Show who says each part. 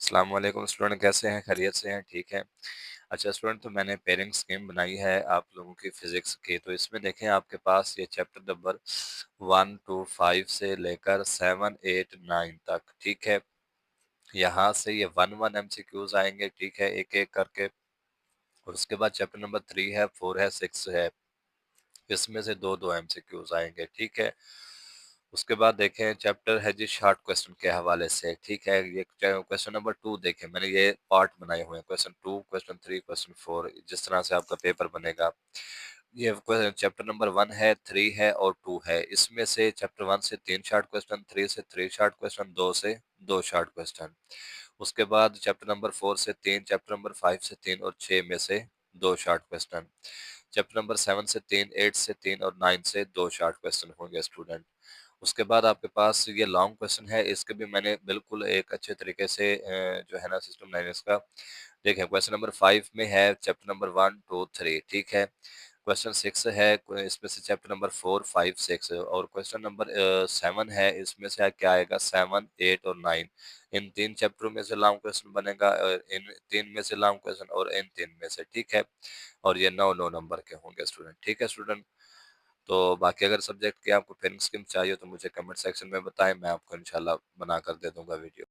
Speaker 1: अस्सलाम वालेकुम स्टूडेंट, कैसे हैं? खैरियत से हैं? ठीक है। अच्छा स्टूडेंट, तो मैंने पेयरिंग स्कीम बनाई है आप लोगों की फिजिक्स की। तो इसमें देखें आपके पास ये चैप्टर नंबर 1 टू 5 से लेकर 7 8 9 तक, ठीक है। यहाँ से ये 1 एमसीक्यूज आएंगे, ठीक है, एक एक करके। और उसके बाद चैप्टर नंबर 3 है, 4 है, 6 है, इसमें से दो दो एमसीक्यूज आएंगे, ठीक है। उसके बाद देखें चैप्टर है जी शॉर्ट क्वेश्चन के हवाले से, ठीक है। ये क्वेश्चन नंबर 2 देखें, मैंने ये पार्ट बनाए हुए हैं, क्वेश्चन 2, क्वेश्चन 3, क्वेश्चन 4, जिस तरह से आपका पेपर बनेगा। ये चैप्टर नंबर 1 है, 3 है और 2 है। इसमें से चैप्टर 1 से 3 शॉर्ट क्वेश्चन, 3 से 3 शॉर्ट क्वेश्चन, 2 से 2 शॉर्ट क्वेश्चन। उसके बाद चैप्टर नंबर 4 से 3, चैप्टर नंबर 5 से 3 और 6 में से 2 शॉर्ट क्वेश्चन। चैप्टर नंबर 7 से 3, 8 से 3 और 9 से 2 शॉर्ट क्वेश्चन होंगे स्टूडेंट। उसके बाद आपके पास ये लॉन्ग क्वेश्चन है, इसके भी मैंने बिल्कुल एक अच्छे तरीके से जो है ना सिस्टम लाइन इसका। देखें क्वेश्चन नंबर 5 में है चैप्टर नंबर 1 2 3, ठीक है। क्वेश्चन 6 है, इसमें से चैप्टर नंबर 4 5 6, और क्वेश्चन नंबर 7 है, इसमें से क्या आएगा 7 8 और 9। इन तीन चैप्टरों में से लॉन्ग क्वेश्चन बनेगा, इन तीन में से लॉन्ग क्वेश्चन और इन तीन में से, ठीक है। और ये 9 नंबर के होंगे स्टूडेंट, ठीक है स्टूडेंट। तो बाकी अगर सब्जेक्ट की आपको पेन स्कीम चाहिए तो मुझे कमेंट सेक्शन में बताएं, मैं आपको इंशाल्लाह बना कर दे दूंगा वीडियो।